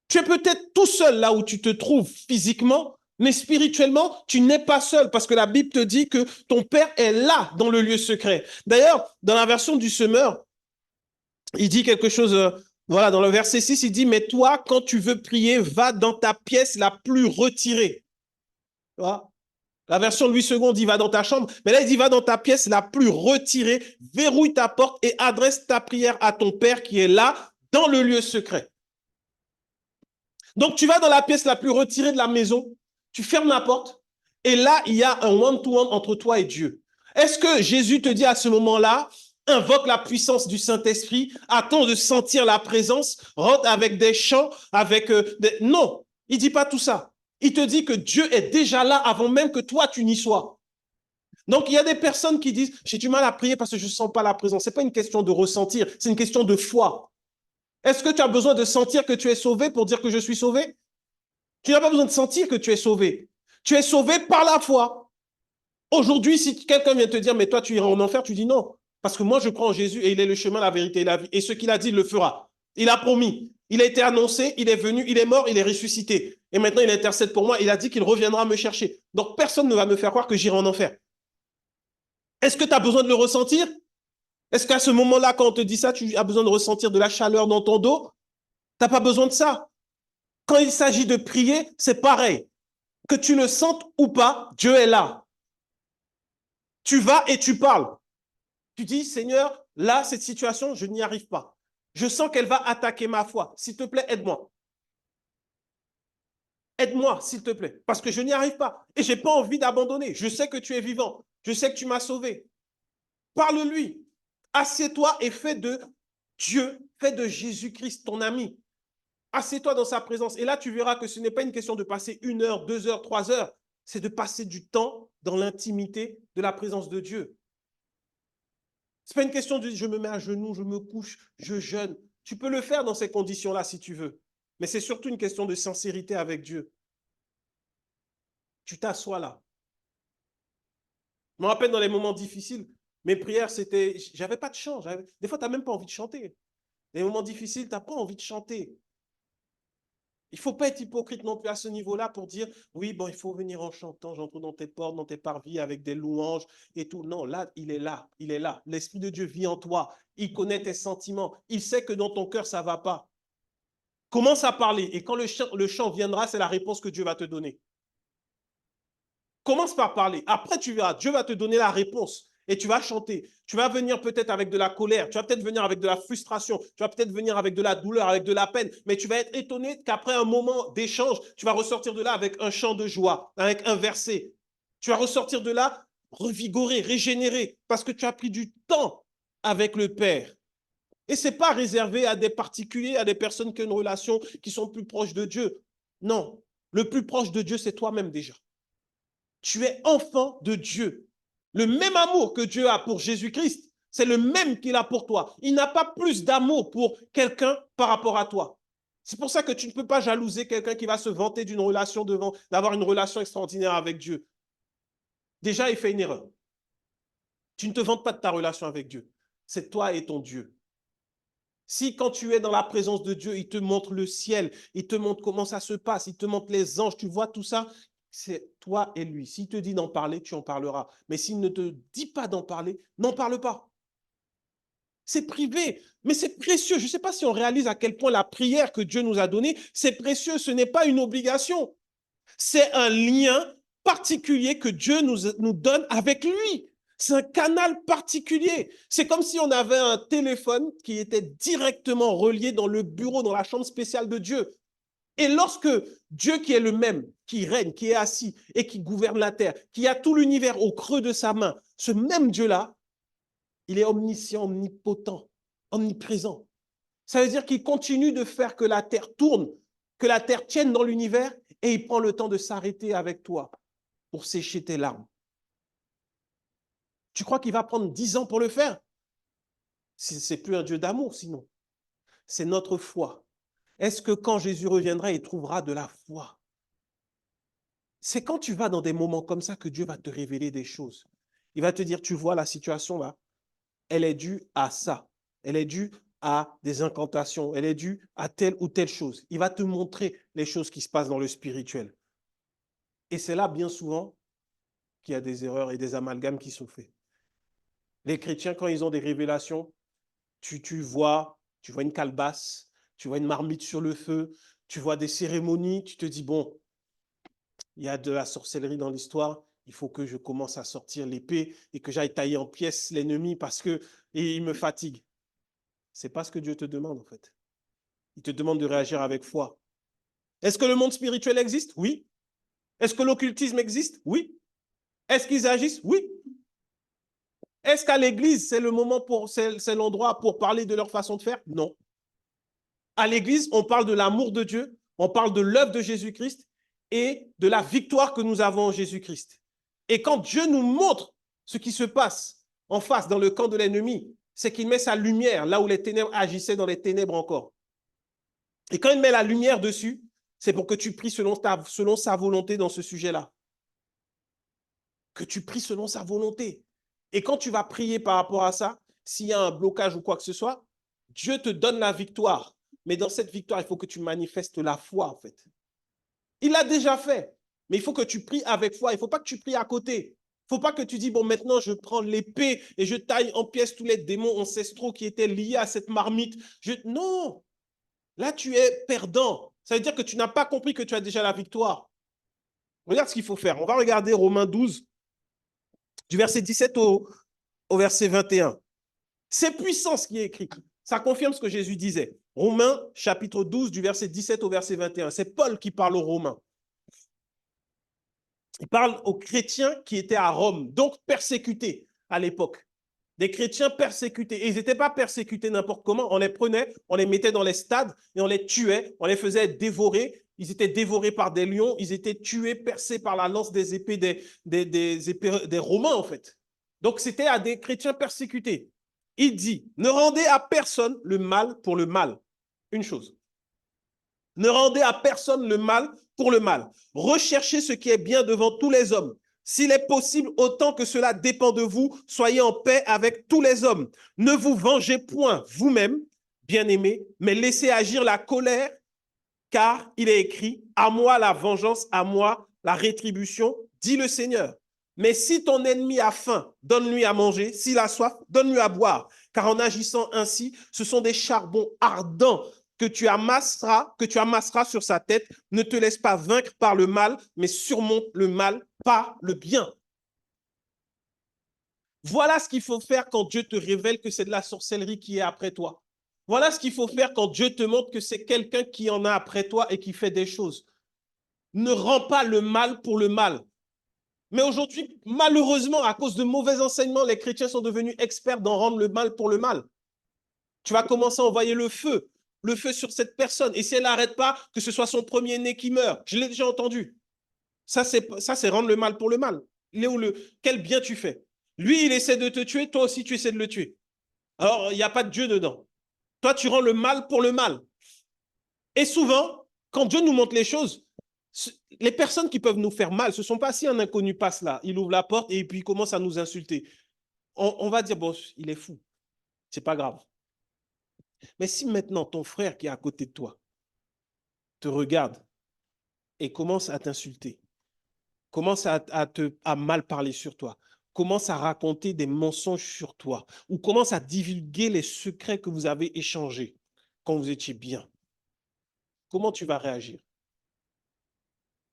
Tu es peut-être tout seul là où tu te trouves physiquement, mais spirituellement, tu n'es pas seul parce que la Bible te dit que ton Père est là dans le lieu secret. D'ailleurs, dans la version du Semeur, il dit quelque chose Voilà, dans le verset 6, il dit, mais toi, quand tu veux prier, va dans ta pièce la plus retirée. Tu vois? La version Louis II dit, va dans ta chambre. Mais là, il dit, va dans ta pièce la plus retirée, verrouille ta porte et adresse ta prière à ton Père qui est là, dans le lieu secret. Donc, tu vas dans la pièce la plus retirée de la maison, tu fermes la porte, et là, il y a un one-to-one entre toi et Dieu. Est-ce que Jésus te dit à ce moment-là, invoque la puissance du Saint-Esprit, attends de sentir la présence, rentre avec des chants, avec des... Non, il ne dit pas tout ça. Il te dit que Dieu est déjà là avant même que toi, tu n'y sois. Donc, il y a des personnes qui disent, j'ai du mal à prier parce que je ne sens pas la présence. Ce n'est pas une question de ressentir, c'est une question de foi. Est-ce que tu as besoin de sentir que tu es sauvé pour dire que je suis sauvé? Tu n'as pas besoin de sentir que tu es sauvé. Tu es sauvé par la foi. Aujourd'hui, si quelqu'un vient te dire, mais toi, tu iras en enfer, tu dis non. Parce que moi, je crois en Jésus et il est le chemin, la vérité et la vie. Et ce qu'il a dit, il le fera. Il a promis. Il a été annoncé, il est venu, il est mort, il est ressuscité. Et maintenant, il intercède pour moi. Il a dit qu'il reviendra me chercher. Donc, personne ne va me faire croire que j'irai en enfer. Est-ce que tu as besoin de le ressentir? Est-ce qu'à ce moment-là, quand on te dit ça, tu as besoin de ressentir de la chaleur dans ton dos? Tu n'as pas besoin de ça. Quand il s'agit de prier, c'est pareil. Que tu le sentes ou pas, Dieu est là. Tu vas et tu parles. Tu dis, Seigneur, là, cette situation, je n'y arrive pas. Je sens qu'elle va attaquer ma foi. S'il te plaît, aide-moi. Aide-moi, s'il te plaît, parce que je n'y arrive pas. Et je n'ai pas envie d'abandonner. Je sais que tu es vivant. Je sais que tu m'as sauvé. Parle-lui. Assieds-toi et fais de Dieu, fais de Jésus-Christ ton ami. Assieds-toi dans sa présence. Et là, tu verras que ce n'est pas une question de passer 1 heure, 2 heures, 3 heures. C'est de passer du temps dans l'intimité de la présence de Dieu. Ce n'est pas une question de je me mets à genoux, je me couche, je jeûne. Tu peux le faire dans ces conditions-là si tu veux. Mais c'est surtout une question de sincérité avec Dieu. Tu t'assois là. Je me rappelle dans les moments difficiles, mes prières, c'était... J'avais pas de chant. Des fois, tu n'as même pas envie de chanter. Les moments difficiles, tu n'as pas envie de chanter. Il ne faut pas être hypocrite non plus à ce niveau-là pour dire, oui, bon, il faut venir en chantant, j'entre dans tes portes, dans tes parvis avec des louanges et tout. Non, là, il est là, il est là. L'Esprit de Dieu vit en toi. Il connaît tes sentiments. Il sait que dans ton cœur, ça ne va pas. Commence à parler. Et quand le chant viendra, c'est la réponse que Dieu va te donner. Commence par parler. Après, tu verras, Dieu va te donner la réponse. Et tu vas chanter. Tu vas venir peut-être avec de la colère. Tu vas peut-être venir avec de la frustration. Tu vas peut-être venir avec de la douleur, avec de la peine. Mais tu vas être étonné qu'après un moment d'échange, tu vas ressortir de là avec un chant de joie, avec un verset. Tu vas ressortir de là revigoré, régénéré, parce que tu as pris du temps avec le Père. Et ce n'est pas réservé à des particuliers, à des personnes qui ont une relation qui sont plus proches de Dieu. Non, le plus proche de Dieu, c'est toi-même déjà. Tu es enfant de Dieu. Le même amour que Dieu a pour Jésus-Christ, c'est le même qu'il a pour toi. Il n'a pas plus d'amour pour quelqu'un par rapport à toi. C'est pour ça que tu ne peux pas jalouser quelqu'un qui va se vanter d'une relation d'avoir une relation extraordinaire avec Dieu. Déjà, il fait une erreur. Tu ne te vantes pas de ta relation avec Dieu. C'est toi et ton Dieu. Si quand tu es dans la présence de Dieu, il te montre le ciel, il te montre comment ça se passe, il te montre les anges, tu vois tout ça, c'est toi et lui. S'il te dit d'en parler, tu en parleras. Mais s'il ne te dit pas d'en parler, n'en parle pas. C'est privé, mais c'est précieux. Je ne sais pas si on réalise à quel point la prière que Dieu nous a donnée, c'est précieux. Ce n'est pas une obligation. C'est un lien particulier que Dieu nous donne avec lui. C'est un canal particulier. C'est comme si on avait un téléphone qui était directement relié dans le bureau, dans la chambre spéciale de Dieu. Et lorsque Dieu qui est le même, qui règne, qui est assis et qui gouverne la terre, qui a tout l'univers au creux de sa main, ce même Dieu-là, il est omniscient, omnipotent, omniprésent. Ça veut dire qu'il continue de faire que la terre tourne, que la terre tienne dans l'univers et il prend le temps de s'arrêter avec toi pour sécher tes larmes. Tu crois qu'il va prendre 10 ans pour le faire? Ce n'est plus un Dieu d'amour sinon. C'est notre foi. Est-ce que quand Jésus reviendra, il trouvera de la foi? C'est quand tu vas dans des moments comme ça que Dieu va te révéler des choses. Il va te dire, tu vois la situation là, elle est due à ça. Elle est due à des incantations. Elle est due à telle ou telle chose. Il va te montrer les choses qui se passent dans le spirituel. Et c'est là, bien souvent, qu'il y a des erreurs et des amalgames qui sont faits. Les chrétiens, quand ils ont des révélations, tu vois une calebasse, tu vois une marmite sur le feu, tu vois des cérémonies, tu te dis, bon, il y a de la sorcellerie dans l'histoire, il faut que je commence à sortir l'épée et que j'aille tailler en pièces l'ennemi parce que et il me fatigue. Ce n'est pas ce que Dieu te demande en fait. Il te demande de réagir avec foi. Est-ce que le monde spirituel existe? Oui. Est-ce que l'occultisme existe? Oui. Est-ce qu'ils agissent? Oui. Est-ce qu'à l'église, c'est le moment c'est l'endroit pour parler de leur façon de faire? Non. À l'église, on parle de l'amour de Dieu, on parle de l'œuvre de Jésus-Christ et de la victoire que nous avons en Jésus-Christ. Et quand Dieu nous montre ce qui se passe en face, dans le camp de l'ennemi, c'est qu'il met sa lumière là où les ténèbres agissaient dans les ténèbres encore. Et quand il met la lumière dessus, c'est pour que tu pries selon sa volonté dans ce sujet-là. Que tu pries selon sa volonté. Et quand tu vas prier par rapport à ça, s'il y a un blocage ou quoi que ce soit, Dieu te donne la victoire. Mais dans cette victoire, il faut que tu manifestes la foi, en fait. Il l'a déjà fait. Mais il faut que tu pries avec foi. Il ne faut pas que tu pries à côté. Il ne faut pas que tu dis, bon, maintenant, je prends l'épée et je taille en pièces tous les démons ancestraux qui étaient liés à cette marmite. Non. Là, tu es perdant. Ça veut dire que tu n'as pas compris que tu as déjà la victoire. Regarde ce qu'il faut faire. On va regarder Romains 12, du verset 17 au verset 21. C'est puissant ce qui est écrit. Ça confirme ce que Jésus disait. Romains, chapitre 12, du verset 17 au verset 21. C'est Paul qui parle aux Romains. Il parle aux chrétiens qui étaient à Rome, donc persécutés à l'époque. Des chrétiens persécutés. Et ils n'étaient pas persécutés n'importe comment. On les prenait, on les mettait dans les stades et on les tuait, on les faisait dévorer. Ils étaient dévorés par des lions, ils étaient tués, percés par la lance des épées des Romains, en fait. Donc, c'était à des chrétiens persécutés. Il dit, ne rendez à personne le mal pour le mal. Une chose. Ne rendez à personne le mal pour le mal. Recherchez ce qui est bien devant tous les hommes. S'il est possible, autant que cela dépend de vous, soyez en paix avec tous les hommes. Ne vous vengez point vous-même, bien-aimés, mais laissez agir la colère, car il est écrit, à moi la vengeance, à moi la rétribution, dit le Seigneur. Mais si ton ennemi a faim, donne-lui à manger. S'il a soif, donne-lui à boire. Car en agissant ainsi, ce sont des charbons ardents que tu amasseras sur sa tête. Ne te laisse pas vaincre par le mal, mais surmonte le mal par le bien. Voilà ce qu'il faut faire quand Dieu te révèle que c'est de la sorcellerie qui est après toi. Voilà ce qu'il faut faire quand Dieu te montre que c'est quelqu'un qui en a après toi et qui fait des choses. Ne rends pas le mal pour le mal. Mais aujourd'hui, malheureusement, à cause de mauvais enseignements, les chrétiens sont devenus experts d'en rendre le mal pour le mal. Tu vas commencer à envoyer le feu sur cette personne. Et si elle n'arrête pas, que ce soit son premier-né qui meurt. Je l'ai déjà entendu. Ça, c'est rendre le mal pour le mal. Quel bien tu fais? Lui, il essaie de te tuer, toi aussi, tu essaies de le tuer. Alors, il n'y a pas de Dieu dedans. Toi, tu rends le mal pour le mal. Et souvent, quand Dieu nous montre les choses, les personnes qui peuvent nous faire mal, ce ne sont pas si un inconnu passe là, il ouvre la porte et puis il commence à nous insulter. On va dire, bon, il est fou. C'est pas grave. Mais si maintenant ton frère qui est à côté de toi te regarde et commence à t'insulter, commence à mal parler sur toi, commence à raconter des mensonges sur toi ou commence à divulguer les secrets que vous avez échangés quand vous étiez bien, comment tu vas réagir?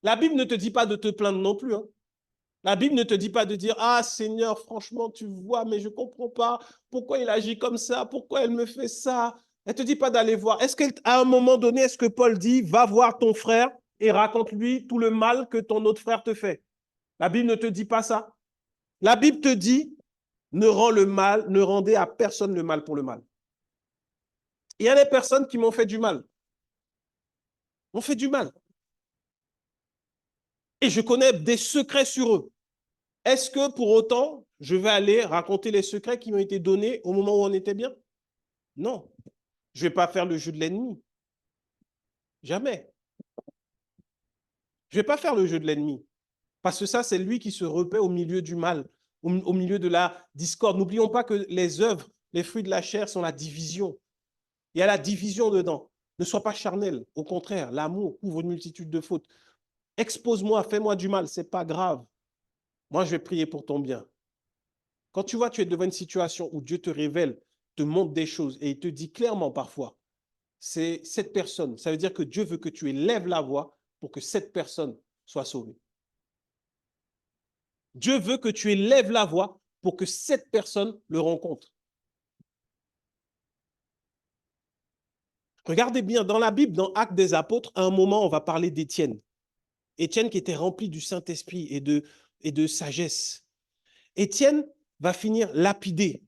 La Bible ne te dit pas de te plaindre non plus. Hein. La Bible ne te dit pas de dire « Ah Seigneur, franchement, tu vois, mais je ne comprends pas. Pourquoi il agit comme ça? Pourquoi elle me fait ça ?» Elle ne te dit pas d'aller voir. Est-ce qu'à un moment donné, est-ce que Paul dit « Va voir ton frère et raconte-lui tout le mal que ton autre frère te fait ?» La Bible ne te dit pas ça. La Bible te dit « Ne rendez à personne le mal pour le mal. » Il y a des personnes qui m'ont fait du mal. M'ont fait du mal. Et je connais des secrets sur eux. Est-ce que pour autant, je vais aller raconter les secrets qui m'ont été donnés au moment où on était bien? Non. Je ne vais pas faire le jeu de l'ennemi. Jamais. Je ne vais pas faire le jeu de l'ennemi. Parce que ça, c'est lui qui se repaît au milieu du mal, au milieu de la discorde. N'oublions pas que les œuvres, les fruits de la chair sont la division. Il y a la division dedans. Ne sois pas charnel. Au contraire, l'amour couvre une multitude de fautes. Expose-moi, fais-moi du mal, ce n'est pas grave. Moi, je vais prier pour ton bien. Quand tu es devant une situation où Dieu te révèle, te montre des choses et il te dit clairement parfois, c'est cette personne. Ça veut dire que Dieu veut que tu élèves la voix pour que cette personne soit sauvée. Dieu veut que tu élèves la voix pour que cette personne le rencontre. Regardez bien, dans la Bible, dans Actes des Apôtres, à un moment, on va parler d'Étienne. Étienne qui était rempli du Saint-Esprit et de sagesse. Étienne va finir lapidé.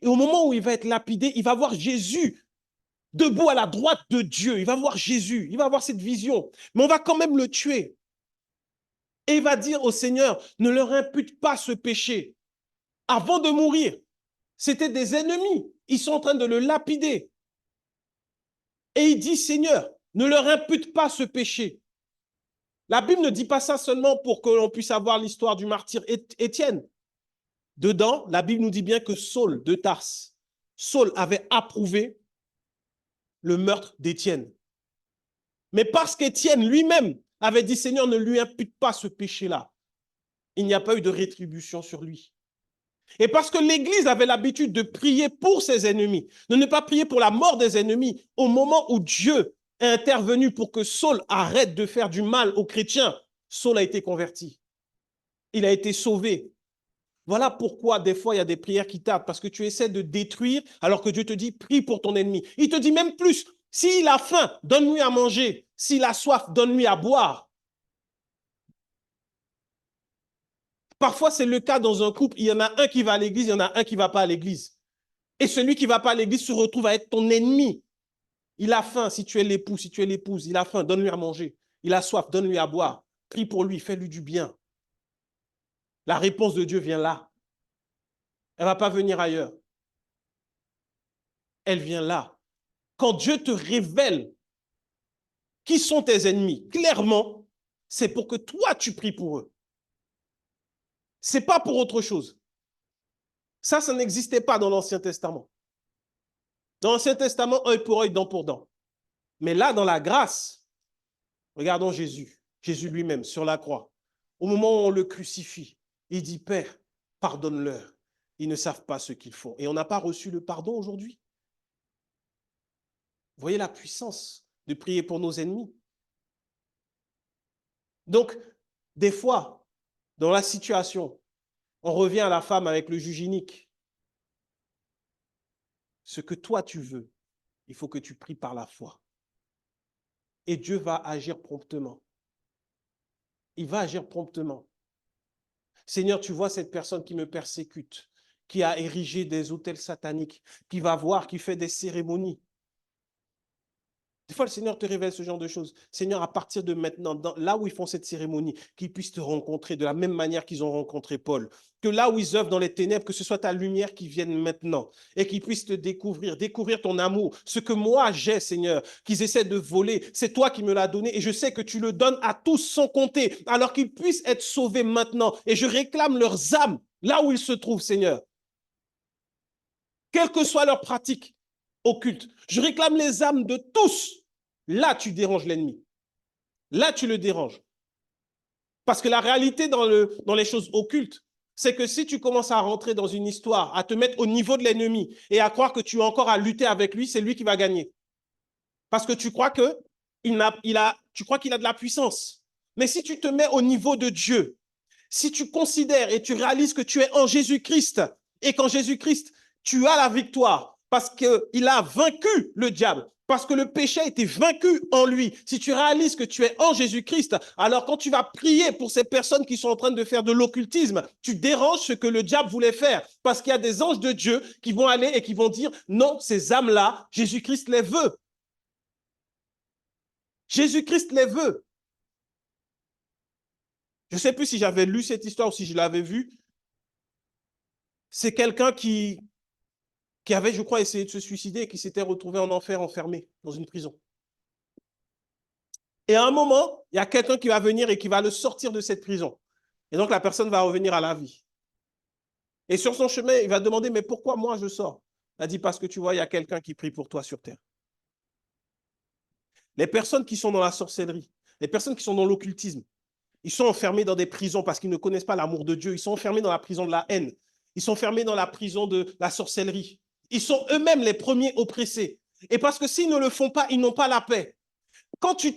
Et au moment où il va être lapidé, il va voir Jésus debout à la droite de Dieu. Il va voir Jésus, il va avoir cette vision. Mais on va quand même le tuer. Et il va dire au Seigneur, ne leur impute pas ce péché. Avant de mourir, c'était des ennemis. Ils sont en train de le lapider. Et il dit, Seigneur, ne leur impute pas ce péché. La Bible ne dit pas ça seulement pour que l'on puisse avoir l'histoire du martyr Étienne. Dedans, la Bible nous dit bien que Saul de Tarse, Saul avait approuvé le meurtre d'Étienne. Mais parce qu'Étienne lui-même avait dit, Seigneur, ne lui impute pas ce péché-là, il n'y a pas eu de rétribution sur lui. Et parce que l'Église avait l'habitude de prier pour ses ennemis, de ne pas prier pour la mort des ennemis, au moment où Dieu est intervenu pour que Saul arrête de faire du mal aux chrétiens, Saul a été converti. Il a été sauvé. Voilà pourquoi des fois il y a des prières qui tardent, parce que tu essaies de détruire alors que Dieu te dit prie pour ton ennemi. Il te dit même plus, s'il a faim, donne-lui à manger. S'il a soif, donne-lui à boire. Parfois c'est le cas dans un couple, il y en a un qui va à l'église, il y en a un qui ne va pas à l'église. Et celui qui ne va pas à l'église se retrouve à être ton ennemi. Il a faim, si tu es l'époux, si tu es l'épouse, il a faim, donne-lui à manger. Il a soif, donne-lui à boire. Prie pour lui, fais-lui du bien. La réponse de Dieu vient là. Elle ne va pas venir ailleurs. Elle vient là. Quand Dieu te révèle qui sont tes ennemis, clairement, c'est pour que toi, tu pries pour eux. Ce n'est pas pour autre chose. Ça n'existait pas dans l'Ancien Testament. Dans l'Ancien Testament, œil pour œil, dent pour dent. Mais là, dans la grâce, regardons Jésus. Jésus lui-même, sur la croix. Au moment où on le crucifie, il dit, Père, pardonne-leur. Ils ne savent pas ce qu'ils font. Et on n'a pas reçu le pardon aujourd'hui. Vous voyez la puissance de prier pour nos ennemis. Donc, des fois, dans la situation, on revient à la femme avec le juge inique. Ce que toi tu veux, il faut que tu pries par la foi. Et Dieu va agir promptement. Il va agir promptement. Seigneur, tu vois cette personne qui me persécute, qui a érigé des autels sataniques, qui va voir, qui fait des cérémonies. Des fois, le Seigneur te révèle ce genre de choses. Seigneur, à partir de maintenant, là où ils font cette cérémonie, qu'ils puissent te rencontrer de la même manière qu'ils ont rencontré Paul. Que là où ils œuvrent dans les ténèbres, que ce soit ta lumière qui vienne maintenant et qu'ils puissent te découvrir ton amour. Ce que moi j'ai, Seigneur, qu'ils essaient de voler, c'est toi qui me l'as donné et je sais que tu le donnes à tous sans compter, alors qu'ils puissent être sauvés maintenant. Et je réclame leurs âmes là où ils se trouvent, Seigneur. Quelle que soit leur pratique occulte, je réclame les âmes de tous. Là, tu déranges l'ennemi. Là, tu le déranges. Parce que la réalité dans les choses occultes, c'est que si tu commences à rentrer dans une histoire, à te mettre au niveau de l'ennemi et à croire que tu as encore à lutter avec lui, c'est lui qui va gagner. Parce que tu crois qu'il a de la puissance. Mais si tu te mets au niveau de Dieu, si tu considères et tu réalises que tu es en Jésus-Christ et qu'en Jésus-Christ, tu as la victoire parce qu'il a vaincu le diable, parce que le péché a été vaincu en lui. Si tu réalises que tu es en Jésus-Christ, alors quand tu vas prier pour ces personnes qui sont en train de faire de l'occultisme, tu déranges ce que le diable voulait faire. Parce qu'il y a des anges de Dieu qui vont aller et qui vont dire, non, ces âmes-là, Jésus-Christ les veut. Jésus-Christ les veut. Je ne sais plus si j'avais lu cette histoire ou si je l'avais vue. C'est quelqu'un qui avait, je crois, essayé de se suicider et qui s'était retrouvé en enfer, enfermé dans une prison. Et à un moment, il y a quelqu'un qui va venir et qui va le sortir de cette prison. Et donc, la personne va revenir à la vie. Et sur son chemin, il va demander, mais pourquoi moi je sors? Il a dit, parce que tu vois, il y a quelqu'un qui prie pour toi sur terre. Les personnes qui sont dans la sorcellerie, les personnes qui sont dans l'occultisme, ils sont enfermés dans des prisons parce qu'ils ne connaissent pas l'amour de Dieu. Ils sont enfermés dans la prison de la haine. Ils sont enfermés dans la prison de la sorcellerie. Ils sont eux-mêmes les premiers oppressés. Et parce que s'ils ne le font pas, ils n'ont pas la paix. Quand tu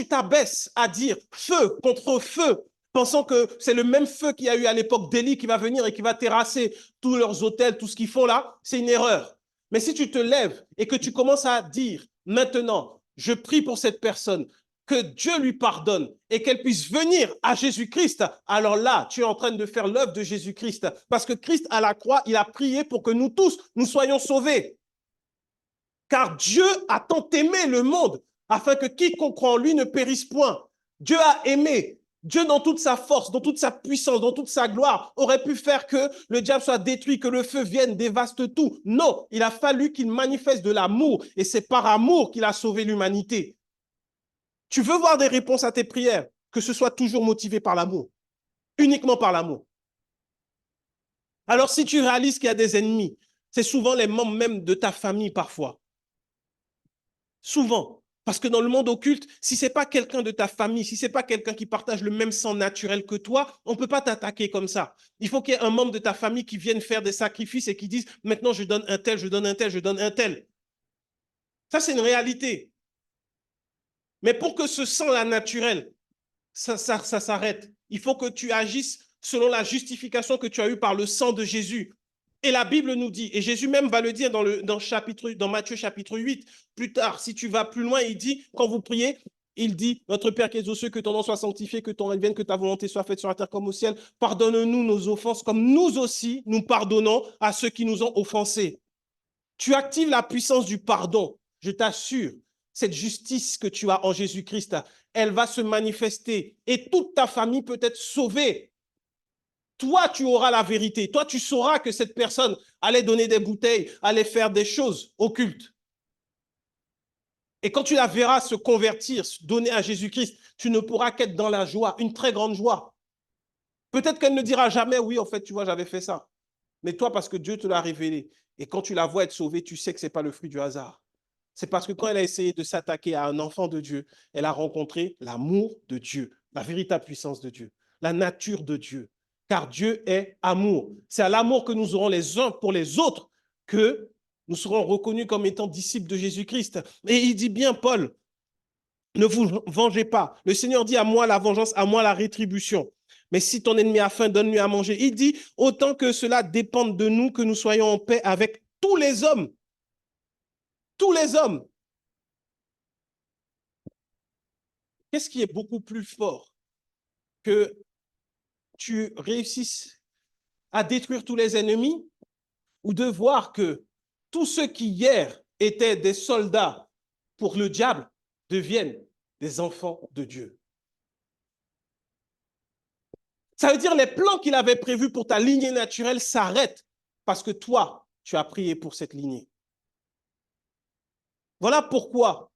t'abaisses à dire feu contre feu, pensant que c'est le même feu qu'il y a eu à l'époque d'Élie qui va venir et qui va terrasser tous leurs hôtels, tout ce qu'ils font là, c'est une erreur. Mais si tu te lèves et que tu commences à dire maintenant, je prie pour cette personne, que Dieu lui pardonne et qu'elle puisse venir à Jésus-Christ, alors là, tu es en train de faire l'œuvre de Jésus-Christ. Parce que Christ, à la croix, il a prié pour que nous tous, nous soyons sauvés. Car Dieu a tant aimé le monde afin que quiconque croit en lui ne périsse point. Dieu a aimé. Dieu, dans toute sa force, dans toute sa puissance, dans toute sa gloire, aurait pu faire que le diable soit détruit, que le feu vienne, dévaste tout. Non, il a fallu qu'il manifeste de l'amour et c'est par amour qu'il a sauvé l'humanité. Tu veux voir des réponses à tes prières, que ce soit toujours motivé par l'amour, uniquement par l'amour. Alors si tu réalises qu'il y a des ennemis, c'est souvent les membres même de ta famille parfois. Souvent. Parce que dans le monde occulte, si ce n'est pas quelqu'un de ta famille, si ce n'est pas quelqu'un qui partage le même sang naturel que toi, on ne peut pas t'attaquer comme ça. Il faut qu'il y ait un membre de ta famille qui vienne faire des sacrifices et qui dise « Maintenant, je donne un tel, je donne un tel, je donne un tel. » Ça, c'est une réalité. Mais pour que ce sang-là naturel, ça s'arrête, il faut que tu agisses selon la justification que tu as eue par le sang de Jésus. Et la Bible nous dit, et Jésus même va le dire dans Matthieu chapitre 8, plus tard, si tu vas plus loin, il dit, quand vous priez, il dit, notre Père qui es aux cieux, que ton nom soit sanctifié, que ton règne vienne, que ta volonté soit faite sur la terre comme au ciel. Pardonne-nous nos offenses, comme nous aussi, nous pardonnons à ceux qui nous ont offensés. Tu actives la puissance du pardon, je t'assure. Cette justice que tu as en Jésus-Christ, elle va se manifester et toute ta famille peut être sauvée. Toi, tu auras la vérité. Toi, tu sauras que cette personne allait donner des bouteilles, allait faire des choses occultes. Et quand tu la verras se convertir, se donner à Jésus-Christ, tu ne pourras qu'être dans la joie, une très grande joie. Peut-être qu'elle ne dira jamais, oui, en fait, tu vois, j'avais fait ça. Mais toi, parce que Dieu te l'a révélé, et quand tu la vois être sauvée, tu sais que ce n'est pas le fruit du hasard. C'est parce que quand elle a essayé de s'attaquer à un enfant de Dieu, elle a rencontré l'amour de Dieu, la véritable puissance de Dieu, la nature de Dieu. Car Dieu est amour. C'est à l'amour que nous aurons les uns pour les autres que nous serons reconnus comme étant disciples de Jésus-Christ. Et il dit bien, Paul, ne vous vengez pas. Le Seigneur dit à moi la vengeance, à moi la rétribution. Mais si ton ennemi a faim, donne-lui à manger. Il dit, autant que cela dépende de nous, que nous soyons en paix avec tous les hommes. Tous les hommes. Qu'est-ce qui est beaucoup plus fort que tu réussisses à détruire tous les ennemis ou de voir que tous ceux qui hier étaient des soldats pour le diable deviennent des enfants de Dieu? Ça veut dire les plans qu'il avait prévus pour ta lignée naturelle s'arrêtent parce que toi, tu as prié pour cette lignée. Voilà pourquoi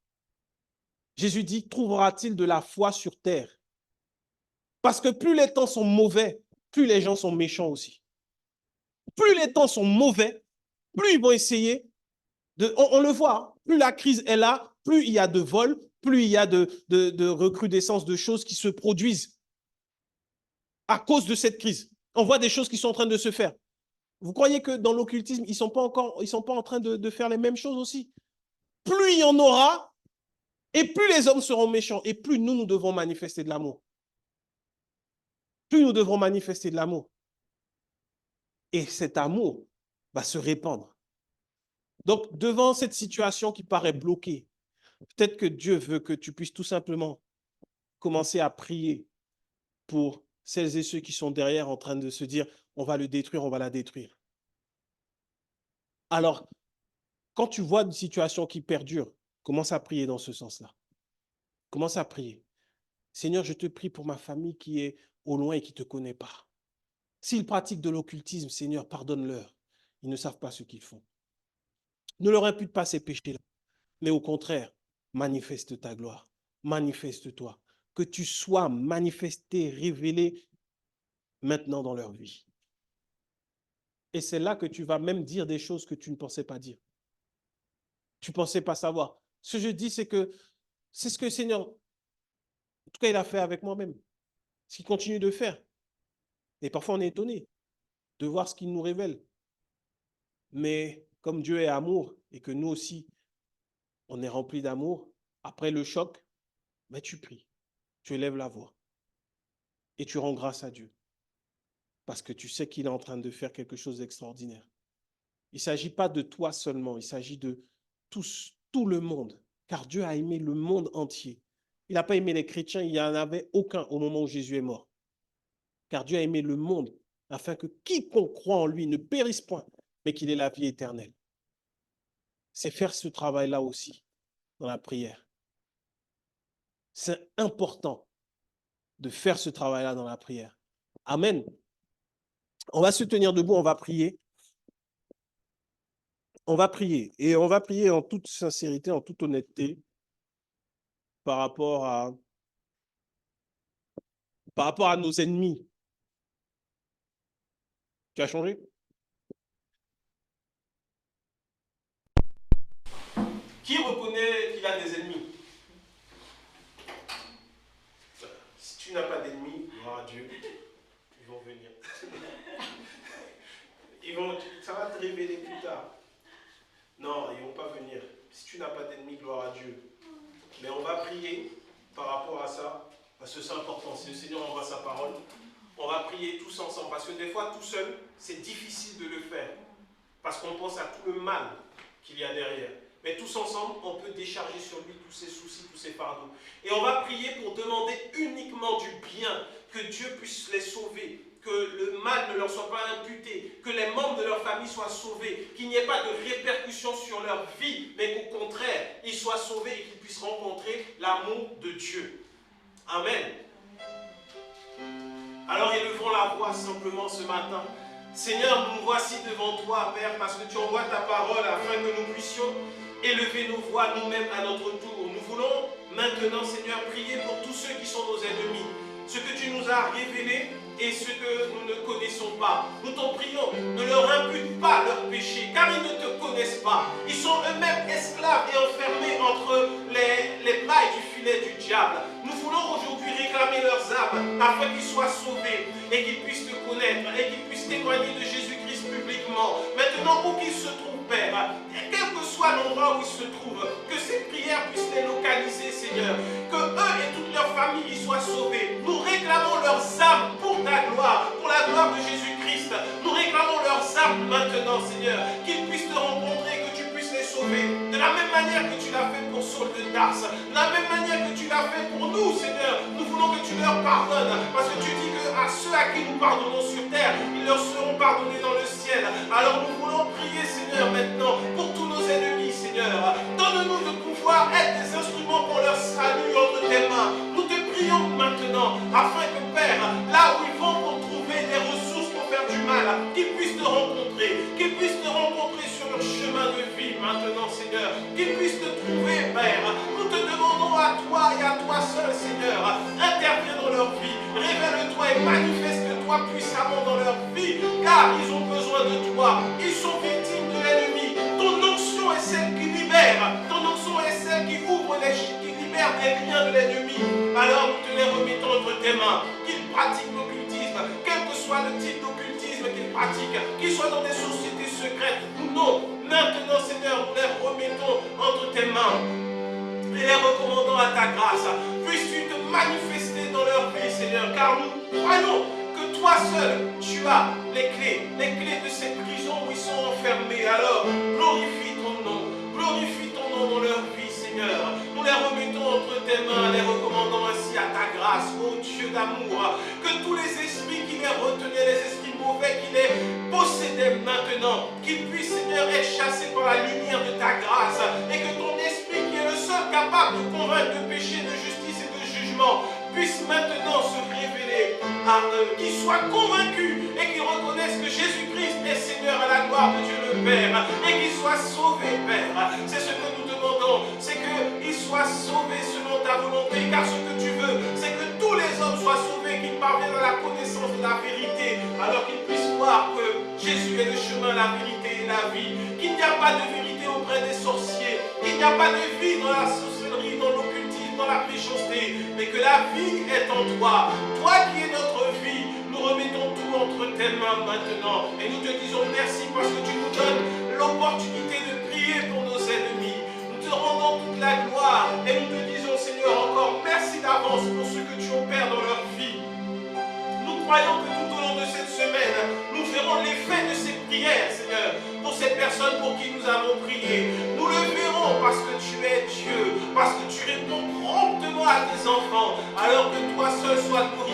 Jésus dit, trouvera-t-il de la foi sur terre? Parce que plus les temps sont mauvais, plus les gens sont méchants aussi. Plus les temps sont mauvais, plus ils vont essayer de... On le voit, plus la crise est là, plus il y a de vols, plus il y a de recrudescence de choses qui se produisent à cause de cette crise. On voit des choses qui sont en train de se faire. Vous croyez que dans l'occultisme, ils ne sont pas en train de faire les mêmes choses aussi? Plus il y en aura, et plus les hommes seront méchants, et plus nous devons manifester de l'amour. Plus nous devrons manifester de l'amour. Et cet amour va se répandre. Donc, devant cette situation qui paraît bloquée, peut-être que Dieu veut que tu puisses tout simplement commencer à prier pour celles et ceux qui sont derrière en train de se dire « on va le détruire, on va la détruire ». Alors, quand tu vois une situation qui perdure, commence à prier dans ce sens-là. Commence à prier. Seigneur, je te prie pour ma famille qui est au loin et qui ne te connaît pas. S'ils pratiquent de l'occultisme, Seigneur, pardonne-leur. Ils ne savent pas ce qu'ils font. Ne leur impute pas ces péchés-là, mais au contraire, manifeste ta gloire, manifeste-toi, que tu sois manifesté, révélé maintenant dans leur vie. Et c'est là que tu vas même dire des choses que tu ne pensais pas dire. Tu ne pensais pas savoir. Ce que je dis, c'est que c'est ce que le Seigneur, en tout cas, il a fait avec moi-même. Ce qu'il continue de faire. Et parfois, on est étonné de voir ce qu'il nous révèle. Mais comme Dieu est amour et que nous aussi, on est rempli d'amour. Après le choc, mais tu pries, tu élèves la voix et tu rends grâce à Dieu parce que tu sais qu'il est en train de faire quelque chose d'extraordinaire. Il ne s'agit pas de toi seulement, il s'agit de tout le monde, car Dieu a aimé le monde entier. Il n'a pas aimé les chrétiens, il n'y en avait aucun au moment où Jésus est mort. Car Dieu a aimé le monde afin que quiconque croit en lui ne périsse point, mais qu'il ait la vie éternelle. C'est faire ce travail-là aussi dans la prière. C'est important de faire ce travail-là dans la prière. Amen. On va se tenir debout, on va prier. On va prier. Et on va prier en toute sincérité, en toute honnêteté par rapport à nos ennemis. Tu as changé? Qui reconnaît qu'il a des ennemis? Si tu n'as pas d'ennemis, gloire à Dieu, ils vont venir. Ça va te révéler plus tard. Non, ils ne vont pas venir. Si tu n'as pas d'ennemis, gloire à Dieu. Mais on va prier par rapport à ça, parce que c'est important. Si le Seigneur envoie sa parole, on va prier tous ensemble. Parce que des fois, tout seul, c'est difficile de le faire. Parce qu'on pense à tout le mal qu'il y a derrière. Mais tous ensemble, on peut décharger sur lui tous ses soucis, tous ses fardeaux. Et on va prier pour demander uniquement du bien, que Dieu puisse les sauver, que le mal ne leur soit pas imputé, que les membres de leur famille soient sauvés, qu'il n'y ait pas de répercussions sur leur vie, mais qu'au contraire, ils soient sauvés et qu'ils puissent rencontrer l'amour de Dieu. Amen. Alors élevons la voix simplement ce matin. Seigneur, nous voici devant toi, Père, parce que tu envoies ta parole afin que nous puissions élever nos voix nous-mêmes à notre tour. Nous voulons maintenant, Seigneur, prier pour tous ceux qui sont nos ennemis, ce que tu nous as révélé et ce que nous ne connaissons pas. Nous t'en prions, ne leur impute pas leurs péchés, car ils ne te connaissent pas. Ils sont eux-mêmes esclaves et enfermés entre les mailles du filet du diable. Nous voulons aujourd'hui réclamer leurs âmes afin qu'ils soient sauvés et qu'ils puissent te connaître et qu'ils puissent témoigner de Jésus-Christ publiquement. Maintenant, où qu'ils se trouvent, Père, quel que soit l'endroit où ils se trouvent, que ces prières puissent les localiser, Seigneur. Que eux et toute leur famille y soient sauvés. Nous réclamons leurs âmes pour ta gloire, pour la gloire de Jésus-Christ. Nous réclamons leurs âmes maintenant, Seigneur, qu'ils puissent te rencontrer, que tu puisses les sauver. De la même manière que tu l'as fait pour Saul de Tarse, de la même manière que tu l'as fait pour nous, Seigneur. Nous voulons que tu leur pardonnes, parce que tu dis que à ceux à qui nous pardonnons sur terre, ils leur seront pardonnés dans le ciel. Alors nous voulons prier, Seigneur, maintenant, pour tous nos ennemis, Seigneur. Donne-nous de pouvoir être des instruments pour leur salut entre tes mains. Nous te prions maintenant, afin que, Père, là où ils vont pour trouver des ressources pour faire du mal, qu'ils puissent te rencontrer sur leur chemin de vie maintenant, Seigneur. Qu'ils puissent te trouver, Père. Nous te demandons à toi et à toi seul, Seigneur, interviens dans leur vie, révèle-toi et manifeste-toi puissamment dans leur vie, car ils ont besoin de toi. Ils sont victimes de l'ennemi. Ton onction est celle qui libère. Ton onction est celle qui ouvre qui libère des liens de l'ennemi. Alors nous te les remettons entre tes mains. Qu'ils pratiquent l'occultisme, quel que soit le type d'occultisme qu'ils pratiquent, qu'ils soient dans des sociétés secrètes ou non. Maintenant, Seigneur, nous les remettons entre tes mains et les recommandons à ta grâce. Puisses-tu te manifester dans leur vie, Seigneur, car nous croyons que toi seul, tu as les clés de ces prisons où ils sont enfermés. Alors, glorifie ton nom dans leur vie, Seigneur. Nous les remettons entre tes mains, les recommandons ainsi à ta grâce, ô Dieu d'amour, que tous les esprits qui les retenaient, les esprits mauvais qui les possédaient maintenant, qu'ils puissent, Seigneur, être chassés par la lumière de ta grâce, et que ton esprit, qui est le seul capable de convaincre de péché, de justice et de jugement, puisse maintenant se révéler à eux, qu'ils soient convaincus et qu'ils reconnaissent que Jésus-Christ est Seigneur à la gloire de Dieu le Père, et qu'ils soient sauvés, Père. C'est ce que nous demandons, c'est qu'ils soient sauvés selon ta volonté, car ce que tu veux, c'est que tous les hommes soient sauvés, qu'ils parviennent à la connaissance de la vérité, alors qu'ils puissent voir que Jésus est le chemin, la vérité et la vie, qu'il n'y a pas de vérité auprès des sorciers, qu'il n'y a pas de vie dans la sorcellerie, dans l'occultisme, dans la méchanceté, mais que la vie est en toi. Toi qui es notre vie, nous remettons tout entre tes mains maintenant. Et nous te disons merci parce que tu nous donnes l'opportunité de prier pour nos ennemis. Nous te rendons la gloire et nous te disons, Seigneur, encore merci d'avance pour ce que tu opères dans leur vie. Nous croyons que tout au long de cette semaine, nous verrons l'effet de ces prières, Seigneur, pour ces personnes pour qui nous avons prié. Nous le verrons parce que tu es Dieu, parce que tu réponds promptement à tes enfants, alors que toi seul sois glorifié.